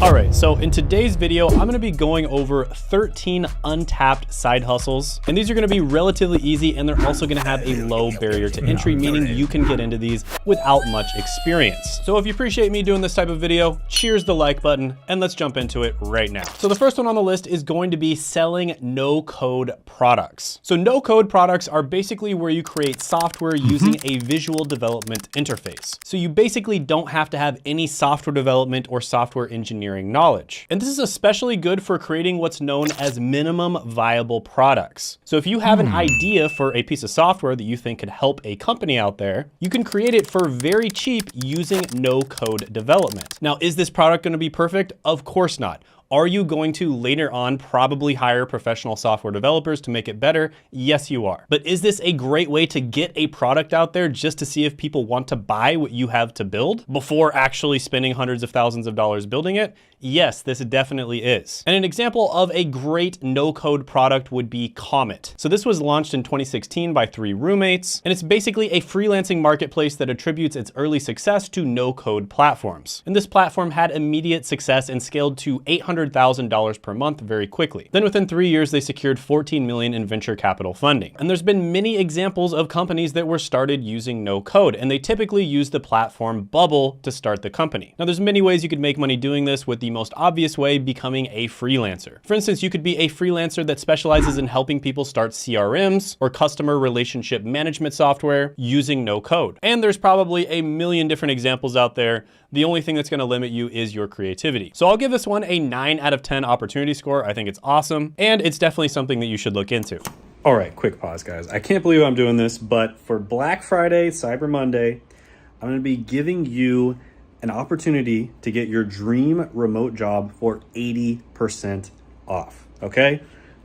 All right, so in today's video, I'm gonna be going over 13 untapped side hustles. And these are gonna be relatively easy, and they're also gonna have a low barrier to entry, meaning you can get into these without much experience. So if you appreciate me doing this type of video, cheers the like button, and let's jump into it right now. So the first one on the list is going to be selling no-code products. So no-code products are basically where you create software using a visual development interface. So you basically don't have to have any software development or software engineering knowledge. And this is especially good for creating what's known as minimum viable products. So if you have an idea for a piece of software that you think could help a company out there, you can create it for very cheap using no code development. Now, is this product going to be perfect? Of course not. Are you going to later on probably hire professional software developers to make it better? Yes, you are. But is this a great way to get a product out there just to see if people want to buy what you have to build before actually spending hundreds of thousands of dollars building it? Yes, this definitely is. And an example of a great no-code product would be Comet. So this was launched in 2016 by 3 roommates, and it's basically a freelancing marketplace that attributes its early success to no-code platforms. And this platform had immediate success and scaled to $800,000 per month very quickly. Then within 3 years, they secured $14 million in venture capital funding. And there's been many examples of companies that were started using no code, and they typically use the platform Bubble to start the company. Now there's many ways you could make money doing this, with the most obvious way becoming a freelancer. For instance, you could be a freelancer that specializes in helping people start CRMs or customer relationship management software using no code. And there's probably a million different examples out there. The only thing that's going to limit you is your creativity. So I'll give this one a 9 out of 10 opportunity score. I think it's awesome, and it's definitely something that you should look into. All right, quick pause, guys. I can't believe I'm doing this, but for Black Friday, Cyber Monday, I'm going to be giving you an opportunity to get your dream remote job for 80% off, okay?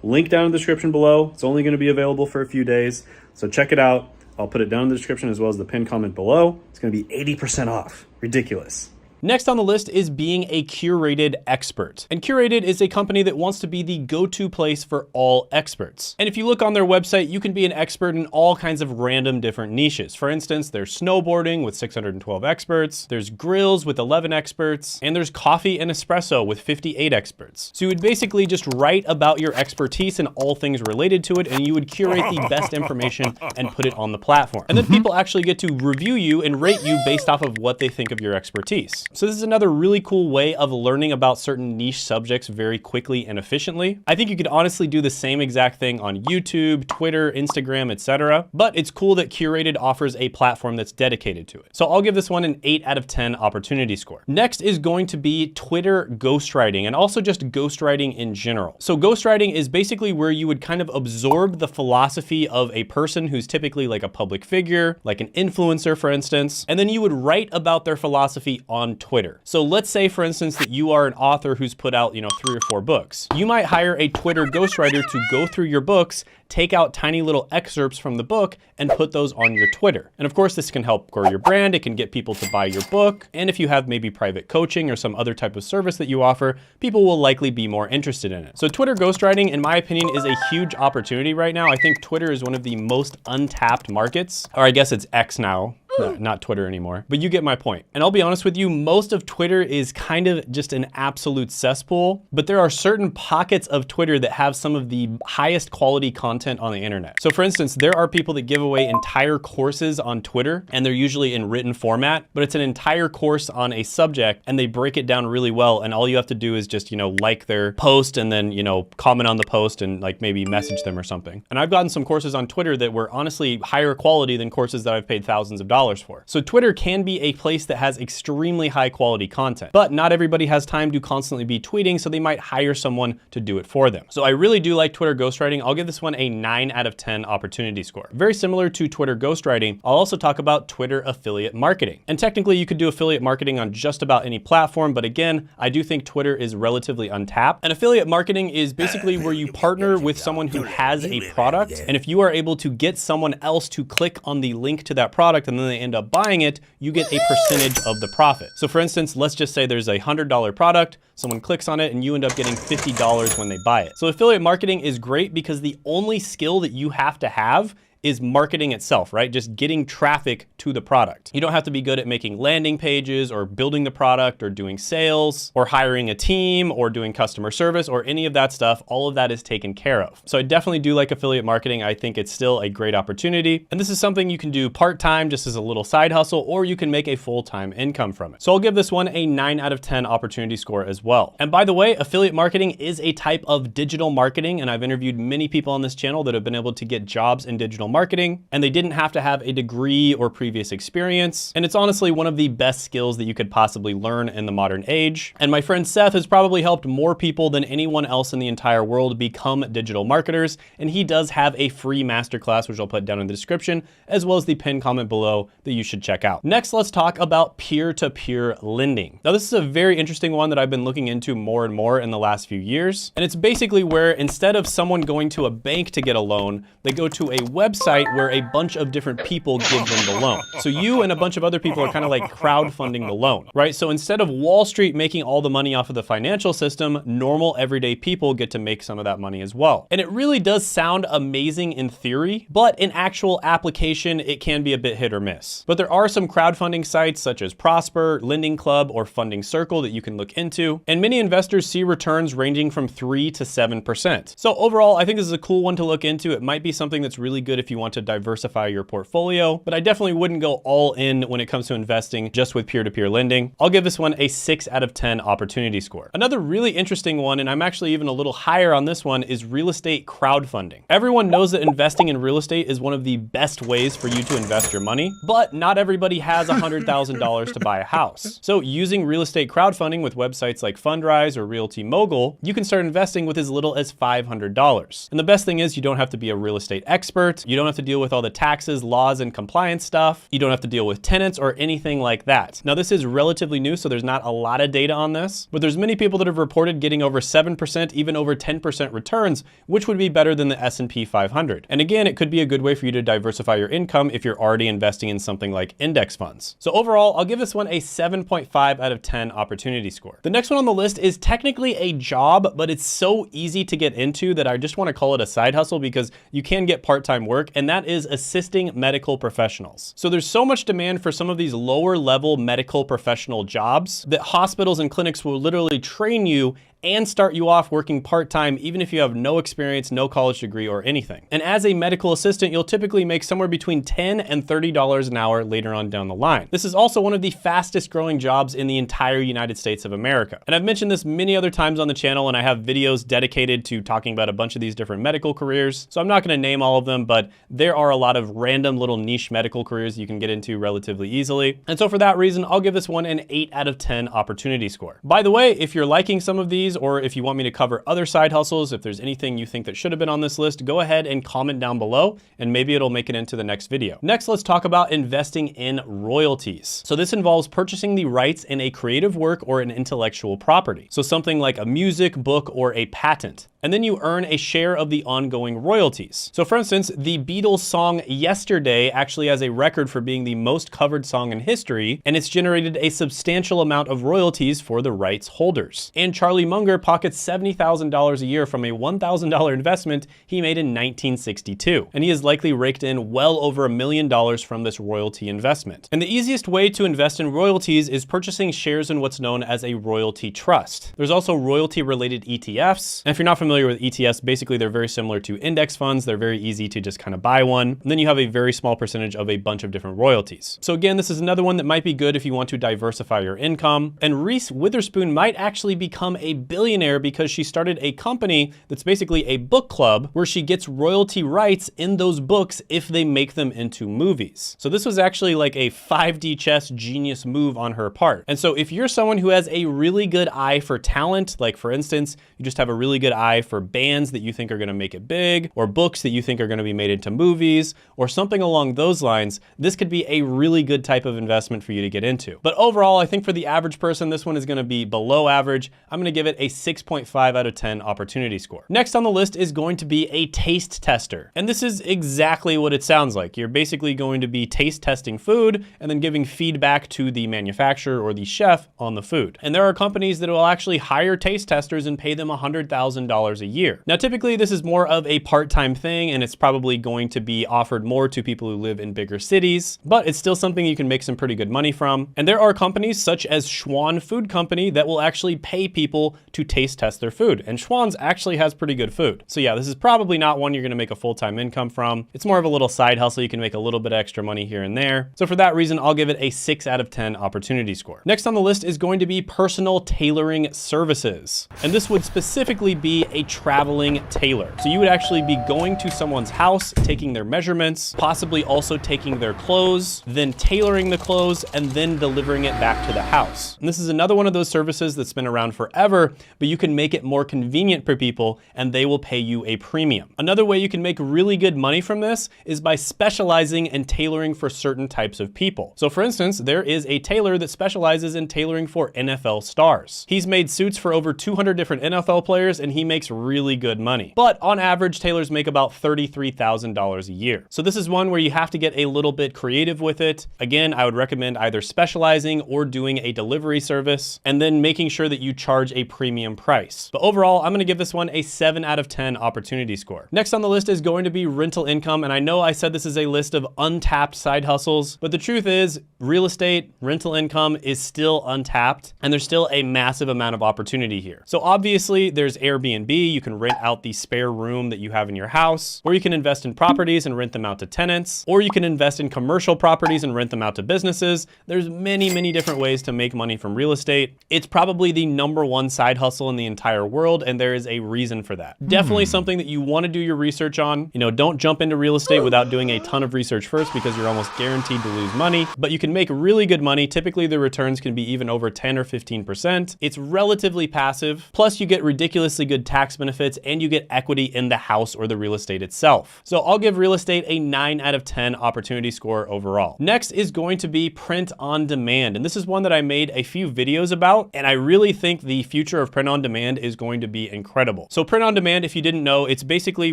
Link down in the description below. It's only going to be available for a few days, so check it out. I'll put it down in the description as well as the pinned comment below. It's going to be 80% off. Ridiculous. Next on the list is being a curated expert. And Curated is a company that wants to be the go-to place for all experts. And if you look on their website, you can be an expert in all kinds of random different niches. For instance, there's snowboarding with 612 experts, there's grills with 11 experts, and there's coffee and espresso with 58 experts. So you would basically just write about your expertise and all things related to it, and you would curate the best information and put it on the platform. And then people actually get to review you and rate you based off of what they think of your expertise. So this is another really cool way of learning about certain niche subjects very quickly and efficiently. I think you could honestly do the same exact thing on YouTube, Twitter, Instagram, etc. But it's cool that Curated offers a platform that's dedicated to it. So I'll give this one an 8 out of 10 opportunity score. Next is going to be Twitter ghostwriting, and also just ghostwriting in general. So ghostwriting is basically where you would kind of absorb the philosophy of a person who's typically like a public figure, like an influencer, for instance, and then you would write about their philosophy on Twitter. So let's say, for instance, that you are an author who's put out, 3 or 4 books. You might hire a Twitter ghostwriter to go through your books, take out tiny little excerpts from the book, and put those on your Twitter. And of course, this can help grow your brand. It can get people to buy your book. And if you have maybe private coaching or some other type of service that you offer, people will likely be more interested in it. So Twitter ghostwriting, in my opinion, is a huge opportunity right now. I think Twitter is one of the most untapped markets, or I guess it's X now. No, not Twitter anymore, but you get my point. And I'll be honest with you, most of Twitter is kind of just an absolute cesspool, but there are certain pockets of Twitter that have some of the highest quality content on the internet. So for instance, there are people that give away entire courses on Twitter, and they're usually in written format, but it's an entire course on a subject, and they break it down really well. And all you have to do is just, like their post, and then, comment on the post and like maybe message them or something. And I've gotten some courses on Twitter that were honestly higher quality than courses that I've paid thousands of dollars for. So Twitter can be a place that has extremely high quality content, but not everybody has time to constantly be tweeting, so they might hire someone to do it for them. So I really do like Twitter ghostwriting. I'll give this one a 9 out of 10 opportunity score. Very similar to Twitter ghostwriting, I'll also talk about Twitter affiliate marketing. And technically you could do affiliate marketing on just about any platform, but again, I do think Twitter is relatively untapped. And affiliate marketing is basically where you partner with someone who has a product, and if you are able to get someone else to click on the link to that product and then they end up buying it, you get a percentage of the profit. So for instance, let's just say there's a $100 product, someone clicks on it, and you end up getting $50 when they buy it. So affiliate marketing is great because the only skill that you have to have is marketing itself, right? Just getting traffic to the product. You don't have to be good at making landing pages or building the product or doing sales or hiring a team or doing customer service or any of that stuff. All of that is taken care of. So I definitely do like affiliate marketing. I think it's still a great opportunity. And this is something you can do part-time just as a little side hustle, or you can make a full-time income from it. So I'll give this one a 9 out of 10 opportunity score as well. And by the way, affiliate marketing is a type of digital marketing. And I've interviewed many people on this channel that have been able to get jobs in digital marketing, and they didn't have to have a degree or previous experience. And it's honestly one of the best skills that you could possibly learn in the modern age. And my friend Seth has probably helped more people than anyone else in the entire world become digital marketers. And he does have a free masterclass, which I'll put down in the description, as well as the pinned comment below that you should check out. Next, let's talk about peer-to-peer lending. Now, this is a very interesting one that I've been looking into more and more in the last few years. And it's basically where instead of someone going to a bank to get a loan, they go to a website where a bunch of different people give them the loan. So you and a bunch of other people are kind of like crowdfunding the loan, right? So instead of Wall Street making all the money off of the financial system, normal everyday people get to make some of that money as well. And it really does sound amazing in theory, but in actual application, it can be a bit hit or miss. But there are some crowdfunding sites such as Prosper, Lending Club, or Funding Circle that you can look into. And many investors see returns ranging from 3 to 7%. So overall, I think this is a cool one to look into. It might be something that's really good if you want to diversify your portfolio, but I definitely wouldn't go all in when it comes to investing just with peer-to-peer lending. I'll give this one a 6 out of 10 opportunity score. Another really interesting one, and I'm actually even a little higher on this one, is real estate crowdfunding. Everyone knows that investing in real estate is one of the best ways for you to invest your money, but not everybody has $100,000 to buy a house. So using real estate crowdfunding with websites like Fundrise or Realty Mogul, you can start investing with as little as $500. And the best thing is you don't have to be a real estate expert. You don't have to deal with all the taxes, laws, and compliance stuff. You don't have to deal with tenants or anything like that. Now, this is relatively new, so there's not a lot of data on this, but there's many people that have reported getting over 7%, even over 10% returns, which would be better than the S&P 500. And again, it could be a good way for you to diversify your income if you're already investing in something like index funds. So overall, I'll give this one a 7.5 out of 10 opportunity score. The next one on the list is technically a job, but it's so easy to get into that I just want to call it a side hustle because you can get part-time work, and that is assisting medical professionals. So there's so much demand for some of these lower level medical professional jobs that hospitals and clinics will literally train you and start you off working part-time, even if you have no experience, no college degree or anything. And as a medical assistant, you'll typically make somewhere between $10 and $30 an hour later on down the line. This is also one of the fastest growing jobs in the entire United States of America. And I've mentioned this many other times on the channel, and I have videos dedicated to talking about a bunch of these different medical careers. So I'm not gonna name all of them, but there are a lot of random little niche medical careers you can get into relatively easily. And so for that reason, I'll give this one an 8 out of 10 opportunity score. By the way, if you're liking some of these, or if you want me to cover other side hustles, if there's anything you think that should have been on this list, go ahead and comment down below and maybe it'll make it into the next video. Next, let's talk about investing in royalties. So this involves purchasing the rights in a creative work or an intellectual property. So something like a music, book, or a patent. And then you earn a share of the ongoing royalties. So for instance, the Beatles song Yesterday actually has a record for being the most covered song in history, and it's generated a substantial amount of royalties for the rights holders. And Charlie Munger pockets $70,000 a year from a $1,000 investment he made in 1962. And he has likely raked in well over $1 million from this royalty investment. And the easiest way to invest in royalties is purchasing shares in what's known as a royalty trust. There's also royalty related ETFs. And if you're not familiar with ETFs, basically they're very similar to index funds. They're very easy to just kind of buy one. And then you have a very small percentage of a bunch of different royalties. So again, this is another one that might be good if you want to diversify your income. And Reese Witherspoon might actually become a billionaire because she started a company that's basically a book club where she gets royalty rights in those books if they make them into movies. So this was actually like a 5D chess genius move on her part. And so if you're someone who has a really good eye for talent, like for instance, you just have a really good eye for bands that you think are going to make it big, or books that you think are going to be made into movies, or something along those lines, this could be a really good type of investment for you to get into. But overall, I think for the average person, this one is going to be below average. I'm going to give it it a 6.5 out of 10 opportunity score. Next on the list is going to be a taste tester. And this is exactly what it sounds like. You're basically going to be taste testing food and then giving feedback to the manufacturer or the chef on the food. And there are companies that will actually hire taste testers and pay them $100,000 a year. Now, typically this is more of a part-time thing, and it's probably going to be offered more to people who live in bigger cities, but it's still something you can make some pretty good money from. And there are companies such as Schwan Food Company that will actually pay people to taste test their food. And Schwan's actually has pretty good food. So yeah, this is probably not one you're gonna make a full-time income from. It's more of a little side hustle. You can make a little bit of extra money here and there. So for that reason, I'll give it a 6 out of 10 opportunity score. Next on the list is going to be personal tailoring services. And this would specifically be a traveling tailor. So you would actually be going to someone's house, taking their measurements, possibly also taking their clothes, then tailoring the clothes, and then delivering it back to the house. And this is another one of those services that's been around forever, but you can make it more convenient for people and they will pay you a premium. Another way you can make really good money from this is by specializing and tailoring for certain types of people. So for instance, there is a tailor that specializes in tailoring for NFL stars. He's made suits for over 200 different NFL players and he makes really good money. But on average, tailors make about $33,000 a year. So this is one where you have to get a little bit creative with it. Again, I would recommend either specializing or doing a delivery service and then making sure that you charge a premium price. But overall, I'm gonna give this one a 7 out of 10 opportunity score. Next on the list is going to be rental income. And I know I said this is a list of untapped side hustles, but the truth is real estate, rental income is still untapped and there's still a massive amount of opportunity here. So obviously there's Airbnb. You can rent out the spare room that you have in your house, or you can invest in properties and rent them out to tenants, or you can invest in commercial properties and rent them out to businesses. There's many, many different ways to make money from real estate. It's probably the #1 side hustle in the entire world, and there is a reason for that. Definitely something that you want to do your research on. You know, don't jump into real estate without doing a ton of research first because you're almost guaranteed to lose money, but you can make really good money. Typically the returns can be even over 10 or 15%. It's relatively passive. Plus you get ridiculously good tax benefits and you get equity in the house or the real estate itself. So I'll give real estate a 9 out of 10 opportunity score overall. Next is going to be print on demand. And this is one that I made a few videos about, and I really think the future of print on demand is going to be incredible. So print on demand, if you didn't know, it's basically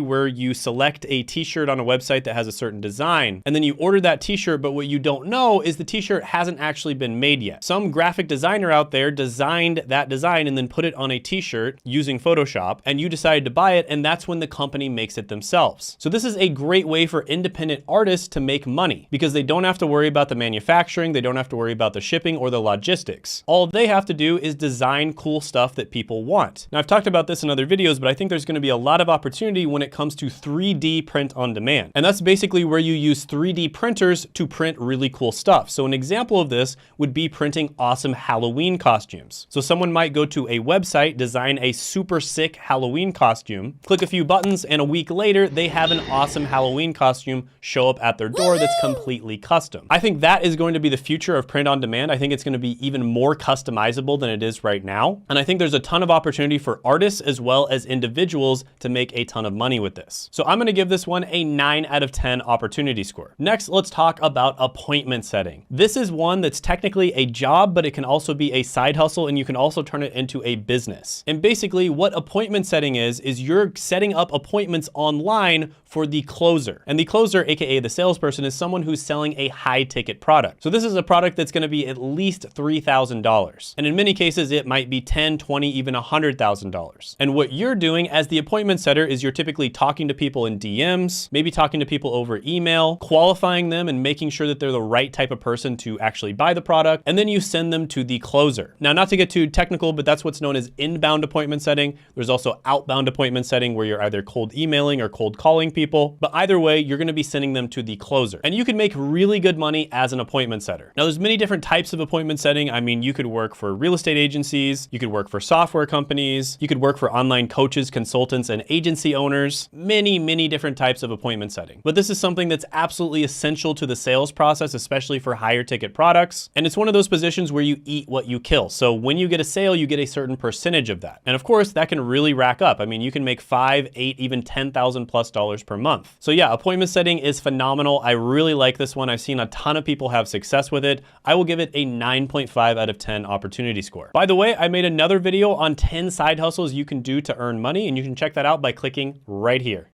where you select a t-shirt on a website that has a certain design, and then you order that t-shirt, but what you don't know is the t-shirt hasn't actually been made yet. Some graphic designer out there designed that design and then put it on a t-shirt using Photoshop, and you decided to buy it, and that's when the company makes it themselves. So this is a great way for independent artists to make money because they don't have to worry about the manufacturing, they don't have to worry about the shipping or the logistics. All they have to do is design cool stuff that people want. Now I've talked about this in other videos, but I think there's going to be a lot of opportunity when it comes to 3D print on demand. And that's basically where you use 3D printers to print really cool stuff. So an example of this would be printing awesome Halloween costumes. So someone might go to a website, design a super sick Halloween costume, click a few buttons, and a week later, they have an awesome Halloween costume show up at their door that's completely custom. I think that is going to be the future of print on demand. I think it's going to be even more customizable than it is right now. And I think there's a ton of opportunity for artists as well as individuals to make a ton of money with this. So I'm going to give this one a 9 out of 10 opportunity score. Next, let's talk about appointment setting. This is one that's technically a job, but it can also be a side hustle, and you can also turn it into a business. And basically what appointment setting is you're setting up appointments online for the closer. And the closer, AKA the salesperson, is someone who's selling a high ticket product. So this is a product that's going to be at least $3,000. And in many cases, it might be $10, $20, even $100,000. And what you're doing as the appointment setter is you're typically talking to people in DMs, maybe talking to people over email, qualifying them and making sure that they're the right type of person to actually buy the product. And then you send them to the closer. Now, not to get too technical, but that's what's known as inbound appointment setting. There's also outbound appointment setting where you're either cold emailing or cold calling people. But either way, you're going to be sending them to the closer. And you can make really good money as an appointment setter. Now, there's many different types of appointment setting. I mean, you could work for real estate agencies, you could work for software companies, you could work for online coaches, consultants, and agency owners, many different types of appointment setting. But this is something that's absolutely essential to the sales process, especially for higher ticket products. And it's one of those positions where you eat what you kill. So when you get a sale, you get a certain percentage of that. And of course, that can really rack up. I mean, you can make $5,000, $8,000, even $10,000+ per month. So yeah, appointment setting is phenomenal. I really like this one. I've seen a ton of people have success with it. I will give it a 9.5 out of 10 opportunity score. By the way, I made another video video on 10 side hustles you can do to earn money, and you can check that out by clicking right here.